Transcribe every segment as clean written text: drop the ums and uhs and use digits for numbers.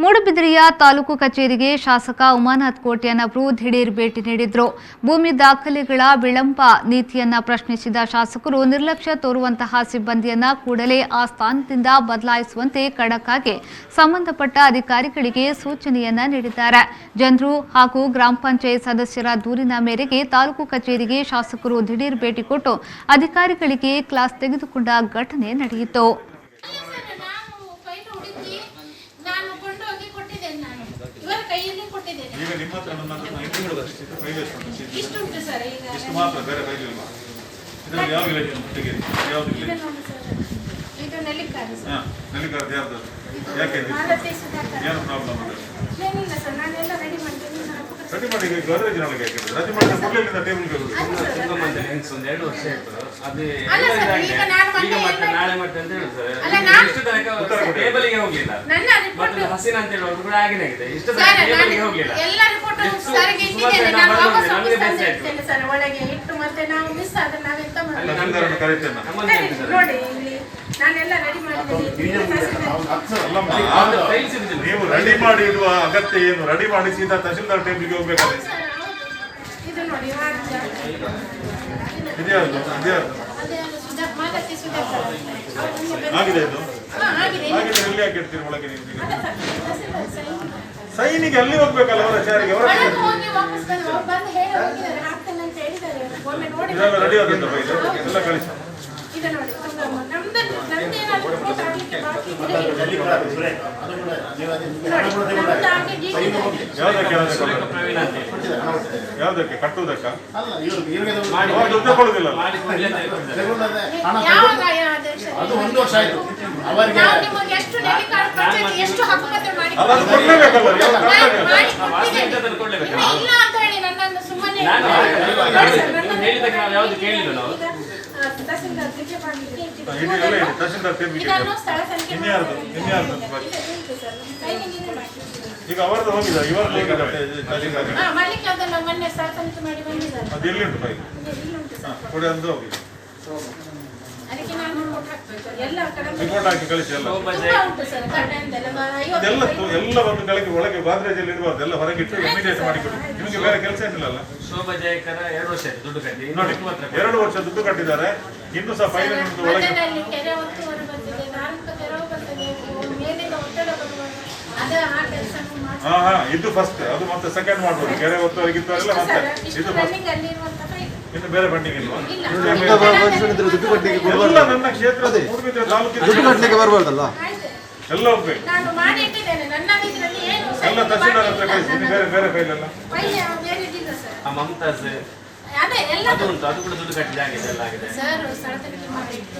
ಮೂಡುಬಿದಿರೆಯ ತಾಲೂಕು ಕಚೇರಿಗೆ ಶಾಸಕ ಉಮಾನಾಥ್ ಕೋಟ್ಯಾನ್ ಅವರು ದಿಢೀರ್ ಭೇಟಿ ನೀಡಿದ್ರು. ಭೂಮಿ ದಾಖಲೆಗಳ ವಿಳಂಬ ನೀತಿಯನ್ನ ಪ್ರಶ್ನಿಸಿದ ಶಾಸಕರು ನಿರ್ಲಕ್ಷ್ಯ ತೋರುವಂತಹ ಸಿಬ್ಬಂದಿಯನ್ನ ಕೂಡಲೇ ಆ ಸ್ಥಾನದಿಂದ ಬದಲಾಯಿಸುವಂತೆ ಖಡಕ್ ಆಗಿ ಸಂಬಂಧಪಟ್ಟ ಅಧಿಕಾರಿಗಳಿಗೆ ಸೂಚನೆಯನ್ನ ನೀಡಿದ್ದಾರೆ. ಜನರು ಹಾಗೂ ಗ್ರಾಮ ಪಂಚಾಯತ್ ಸದಸ್ಯರ ದೂರಿನ ಮೇರೆಗೆ ತಾಲೂಕು ಕಚೇರಿಗೆ ಶಾಸಕರು ದಿಢೀರ್ ಭೇಟಿ ಕೊಟ್ಟು ಅಧಿಕಾರಿಗಳಿಗೆ ಕ್ಲಾಸ್ ತೆಗೆದುಕೊಂಡ ಘಟನೆ ನಡೆಯಿತು. ಈಗ ನಿಮ್ಮ ಹತ್ರ ನನ್ನ ಇಂಟಿಗಳು ಬರ್ತಿತ್ತು ಫೈಲ್ ಎಷ್ಟು ಇಷ್ಟು ಸರ್ ಈಗ ಇಷ್ಟು ಮಾತ್ರ ಬೇರೆ ಫೈಲ್ ಇಲ್ಲ ಇದರಲ್ಲಿ ಯಾವ ವಿಲೇಜ್ ತೆಗೆರಿ ಯಾವುದು ವಿಲೇಜ್ ಇದು ನೆಲ್ಲಿಕಾರ್ ಸರ್ ನೆಲ್ಲಿಕಾರ್ ಯಾರ್ದು ಯಾಕೆ ಏನು ಪ್ರಾಬ್ಲಮ್ ಇದೆ ಏನಿಲ್ಲ ಸರ್ ನಾನೆಲ್ಲ ರೆಡಿ ಮಾಡಿದ್ದೀನಿ ರೆಡಿ ಮಾಡಿ ಗಾರೇಜ್ ನೊಳಗೆ ಹಾಕಿದ್ರು ರೆಡಿ ಮಾಡಿ ಕೊಡ್ಲಿಲ್ಲ ಟೇಬಲ್ ಗೆ ತುಂಬ ಮಂದಿ ಹೆಂಗ್ಸ್ ಒಂದು 2 ವರ್ಷ ಆಯ್ತು ಅದೇ ಈಗ ಮತ್ತೆ ನಾಳೆ ಮತ್ತೆ ಅಂತ ಹೇಳಿದ್ರು ಇಷ್ಟು ತನಕ ಟೇಬಲ್ ಗೆ ಹೋಗ್ಲಿಲ್ಲ ಮತ್ತೆ ಹಸಿನ ಅಂತ ಹೇಳೋದು ಕೂಡ ಆಗಿನೇ ಆಗಿದೆ ಇಷ್ಟು ತನಕ ಟೇಬಲ್ ಗೆ ಹೋಗ್ಲಿಲ್ಲ ಎಲ್ಲ ರಿಪೋರ್ಟ್ ಸರ್ ಗೆ ಇಟ್ಟಿದ್ದೇನೆ ನಾನು ವಾಪಸ್ ತಂದಿದ್ದೇನೆ ಸರ್ ಒಳಗೆ ಇಟ್ಟು ಮತ್ತೆ ನಾವು ಮಿಸ್ ಆದ್ರೆ ನಾವು ಎಂತ ಮಾಡಬೇಕು ನಮ್ಮದರನ್ನು ಕರೆಯುತ್ತೇನೆ ನೋಡಿ ಇಲ್ಲಿ ನಾನೆಲ್ಲ ರೆಡಿ ಮಾಡಿದ್ದೀನಿ ನೀವು ರೆಡಿ ಮಾಡಿ ಇಡುವ ಅಗತ್ಯ ಏನು ರೆಡಿ ಮಾಡಿ ಸೀದಾ ತಹಶೀಲ್ದಾರ್ ಟೇಬಲ್ಗೆ ಹೋಗ್ಬೇಕಾದ್ರೆ ಇದು ನೋಡಿ ಆಗಿದೆ ಇದು ಆಗಿದೆ ಎಲ್ಲಿ ಹಾಕಿರ್ತೀರಿ ಒಳಗೆ ನೀವು ಸೈನಿಗೆ ಅಲ್ಲಿ ಹೋಗ್ಬೇಕಲ್ಲ ಅವರ ಚಾರಿಗೆ ಅವರ ಇದೆಲ್ಲ ರೆಡಿ ಆದಂತ ಫೈಲ್ ಎಲ್ಲ ಕಳಿಸಿ ಇದು ನೋಡಿ ನಮ್ದೇನಾದ್ರೂ ರಿಪೋರ್ಟ್ ಆಗಲಿಕ್ಕೆ ಬಾಕಿ ಇದ್ರೆ ಯಾವುದಕ್ಕೆ ಕಟ್ಟುವುದಕ್ಕ ದುಡ್ಡು ಕೊಡುದಿಲ್ಲ ಎಷ್ಟು ಹಕ್ಕುಪತ್ರ ಮಾಡಿ ಅದನ್ನು ಕೊಡ್ಲೇಬೇಕಲ್ಲ ಇಲ್ಲ ಅಂತ ಹೇಳಿ ನನ್ನನ್ನು ಸುಮ್ಮನೆ ಯಾವ್ದು ಕೇಳಿಲ್ಲ ನಾವು ತಹಸೀಲ್ದಾರ್ ರಿಪೋರ್ಟ್ ಮಾಡಲಿಕ್ಕೆ ತಹಶೀಲ್ದಾರ್ ಟೇಬಲ್ಗೆ ಇದನ್ನು ಸ್ಥಳ ತನಿಖೆ ಇನ್ಯಾರ್ದು ಈಗ ಅವರದ್ದು ಹೋಗಿದೆ ಇವರದ್ದು ಹೋಗಿದೆ ಮಾಡ್ಲಿಕ್ಕೆ ಅದನ್ನ ಮೊನ್ನೆ ಸ್ಥಳ ತನಿಖೆ ಮಾಡಿ ಬಂದಿದ್ದಾರೆ ಅದು ಎಲ್ಲಿ ಉಂಟು ಫೈಲ್ ಇಲ್ಲುಂಟು ಸರ್ ಕೊಡಿ ಅಂದು ಹೋಗಿದೆ ಅದಕ್ಕೆ ನಾನು ರಿಪೋರ್ಟ್ ಹಾಕ್ಬೇಕು ಎಲ್ಲ ಕಡೆ ರಿಪೋರ್ಟ್ ಹಾಕಿ ಕಳಿಸಿ ಎಲ್ಲ ತುಂಬಾ ಉಂಟು ಸರ್ ಕಡೆಯಿಂದೆಲ್ಲ ಎಲ್ಲ ಒಂದು ಕೆಳಗೆ ಒಳಗೆ ಬಾದ್ರೇಜಲ್ಲಿ ಇರಬಾರ್ದು ಎಲ್ಲ ಹೊರಗಿಟ್ಟು ಇಮಿಡಿಯೇಟ್ ಮಾಡಿಕೊಡಿ ನಿಮಗೆ ಬೇರೆ ಕೆಲಸ ಏನಿಲ್ಲಲ್ಲ ಶೋಭಾ ಜಯಕರ 2 ವರ್ಷ ದುಡ್ಡು ಕಟ್ಟಿ ನೋಡಿ 2 ವರ್ಷ ದುಡ್ಡು ಕಟ್ಟಿದ್ದಾರೆ ಇನ್ನೂ ಸಹ ಫೈಲ್ ಒಳಗೆ ಕೆರೆ ಒತ್ತುವರಿ ಬರ್ತಿದೆ ಧಾರ್ಮಿಕ ತೆರವು ಬರ್ತದೆ ಮೇಲಿಂದ ಒತ್ತಡ ಬರುವಾಗ ಅದೇ ಆ ಕೆಲಸ ಮಾಡಿ ಇದು ಫಸ್ಟ್ ಅದು ಮತ್ತೆ ಸೆಕೆಂಡ್ ಮಾಡ್ಬೋದು ಕೆರೆ ಒತ್ತುವರಿಗೆ ಇತ್ತಲ್ಲ ಮತ್ತೆ ಇದು ಫಸ್ಟ್ ಅಲ್ಲಿರುವಂತ ಇನ್ನು ಬೇರೆ ಪೆಂಡಿಂಗ್ ಇಲ್ವಾ ದುಡ್ಡು ಕಟ್ಟಲಿಕ್ಕೆ ಎಲ್ಲ ನನ್ನ ಕ್ಷೇತ್ರ ಮೂಡುಬಿದಿರೆ ತಾಲೂಕಿನ ದುಡ್ಡು ಕಟ್ಟಲಿಕ್ಕೆ ಬರಬಾರ್ದಲ್ಲ ಎಲ್ಲ ಹೋಗ್ಬೇಕು ನಾನು ಮಾಡಿ ಇಟ್ಟಿದ್ದೇನೆ ನನ್ನ ಇದರಲ್ಲಿ ಏನು ಎಲ್ಲ ತಹಶೀಲ್ದಾರ್ ಹತ್ರ ಕಳಿಸಿ ಇನ್ನು ಬೇರೆ ಬೇರೆ ಫೈಲ್ ಎಲ್ಲ ಫೈಲ್ ಬೇರೆ ಇದಿಲ್ಲ ಸರ್ ಮಮತಾಜ್ ಅದೇ ಎಲ್ಲ ಅದು ಉಂಟು ಅದು ಕೂಡ ದುಡ್ಡು ಕಟ್ಟಿದೆ ಆಗಿದೆ ಎಲ್ಲ ಆಗಿದೆ ಸರ್ ಸ್ಥಳ ತನಿಖೆ ಮಾಡಿ ಇಟ್ಟು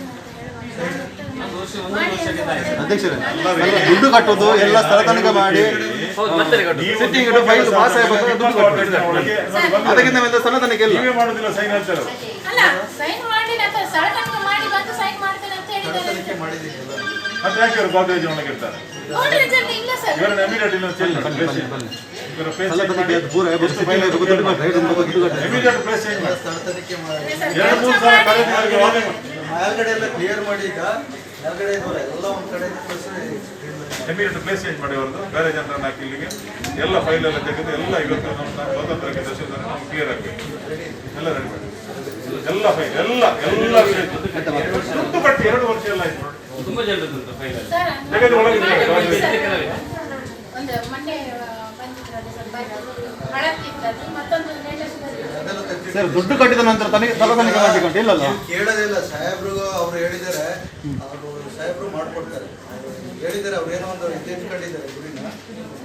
ಒಂದು ವರ್ಷದಿಂದ ಆಯ್ತು ಅಧ್ಯಕ್ಷರೇ ದುಡ್ಡು ಕಟ್ಟೋದು ಎಲ್ಲ ಸ್ಥಳ ತನಿಖೆ ಮಾಡಿ ಹೌದು ಮತ್ತೆ ಕಟ್ಟು ಸಿಟ್ಟಿಂಗ್ ಫೈಲ್ ಪಾಸ್ ಆಗಬೇಕು ದುಡ್ಡು ಕಟ್ಟಬೇಕು ಅದಕ್ಕಿಂತ ಮೇಲೆ ಸ್ಥಳ ತನಿಖೆ ಇಲ್ಲ ನೀವೇ ಮಾಡುದಿಲ್ಲ ಸೈನ್ ಹೇಳ್ತಾರೆ ಅಲ್ಲ ಸೈನ್ ಮಾಡಿ ನಂತರ ಸ್ಥಳ ತನಿಖೆ ಮಾಡಿ ಬಂದು ಸೈನ್ ಮಾಡ್ತೇನೆ ಅಂತ ಹೇಳಿದ್ದಾರೆ ಮತ್ತೆ ಯಾಕೆ ಇವರು ಗೋದ್ರೇಜ್ ಒಳಗೆ ಇರ್ತಾರೆ ಗೋಡ್ರೇಜಲ್ಲಿ ಇಲ್ಲ ಸರ್ ಇವರನ್ನ ಇಮಿಡಿಯೇಟ್ ಇಲ್ಲ ಚೇಂಜ್ ಮಾಡಿ ಇವರ ಫೇಸ್ ಸ್ಥಳ ತನಿಖೆ ಅದು ಪೂರ ಬಸ್ ಫೈಲ್ ದುಡ್ಡು ಕಟ್ಟಬೇಕು ಇಮಿಡಿಯೇಟ್ ಪ್ಲೇಸ್ ಚೇಂಜ್ ಮಾಡಿ ಸ್ಥಳ ತನಿಖೆ ಮಾಡಿ 2-3 ಸಲ ಕರೆಕ್ಟ್ ಆಗಿ ಮೇಲ್ಗಡೆ ಎಲ್ಲ ಕ್ಲಿಯರ್ ಮಾಡಿ ಈಗ ಮೇಲ್ಗಡೆ ಎಲ್ಲ ಒಂದ್ ಕಡೆ ಇಮಿಡಿಯೇಟ್ ಪ್ಲೇಸ್ ಚೇಂಜ್ ಮಾಡಿ ಅವ್ರದ್ದು ಬೇರೆ ಜನರನ್ನ ಹಾಕಿ ಇಲ್ಲಿಗೆ ಎಲ್ಲ ಫೈಲ್ ಎಲ್ಲ ತೆಗೆದು ಎಲ್ಲ ಇವತ್ತು ನಮ್ಮ ಸ್ವಾತಂತ್ರ್ಯಕ್ಕೆ ದರ್ಶನ ನಾವು ಕ್ಲಿಯರ್ ಆಗಬೇಕು ಎಲ್ಲ ರೆಡಿ ಮಾಡಿ ಎಲ್ಲ ಫೈಲ್ ಎಲ್ಲ ದುಡ್ಡು ಕಟ್ಟಿ 2 ವರ್ಷ ಎಲ್ಲ ಆಯ್ತು ನೋಡಿ ತುಂಬಾ ಜನರದ್ದು ಉಂಟು ಫೈಲ್ ಅಲ್ಲಿ ಸರ್ ತೆಗೆದು ಒಳಗೆ ಒಂದು ಮೊನ್ನೆ ಬಂದಿದ್ರಲ್ಲ ಸರ್ ಹಳತ್ತಿದ್ದದು ಮತ್ತೊಂದು ಸರ್ ದುಡ್ಡು ಕಟ್ಟಿದ ನಂತರ ಸ್ಥಳ ತನಿಖೆ ಮಾಡಬೇಕಂತ ಇಲ್ಲಲ್ಲ ಕೇಳೋದಿಲ್ಲ ಸಾಹೇಬ್ರು ಅವ್ರು ಹೇಳಿದ್ದಾರೆ ಅವರು ಸಾಹೇಬ್ರು ಮಾಡ್ಕೊಡ್ತಾರೆ ಹೇಳಿದ್ದಾರೆ ಅವ್ರು ಏನೋ ಒಂದು ಕಂಡಿದ್ದಾರೆ ಗುರಿನ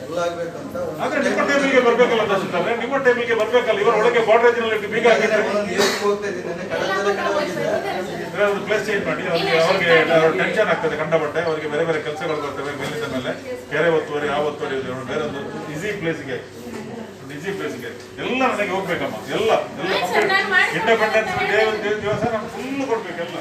ಎಲ್ಲ ಆಗ್ಬೇಕಂತ ಆದ್ರೆ ನಿಮ್ಮ ಟೇಬಲ್ಗೆ ಬರ್ಬೇಕಲ್ಲ ತಹಶೀಲ್ದಾರ್ ನಿಮ್ಮ ಟೇಬಲ್ಗೆ ಬರ್ಬೇಕಲ್ಲ ಇವರ ಒಳಗೆ ಬಾರ್ಡರ್ ಬೀಗ ಹಾಕಿದ್ರೆ ಹೋಗ್ತಾ ಇದ್ದೀನಿ ಕಡತದ ಕಡೆ ಒಂದು ಪ್ಲೇಸ್ ಚೇಂಜ್ ಮಾಡಿ ಅವ್ರಿಗೆ ಟೆನ್ಷನ್ ಆಗ್ತದೆ ಕಂಡಪಟ್ಟೆ ಅವರಿಗೆ ಬೇರೆ ಬೇರೆ ಕೆಲಸಗಳು ಬರ್ತವೆ ಮೇಲಿಂದ ಮೇಲೆ ಕೆರೆ ಒತ್ತುವರಿ ಆ ಒತ್ತುವರಿ ಬೇರೆ ಒಂದು ಈಸಿ ಪ್ಲೇಸ್ಗೆ ಎಲ್ಲ ನನಗೆ ಹೋಗ್ಬೇಕಮ್ಮ ಎಲ್ಲ ಇಂಡಿಪೆಂಡೆನ್ಸ್ ಡೇ ದಿವಸ ನಾನು ಫುಲ್ ಕೊಡ್ಬೇಕೆಲ್ಲ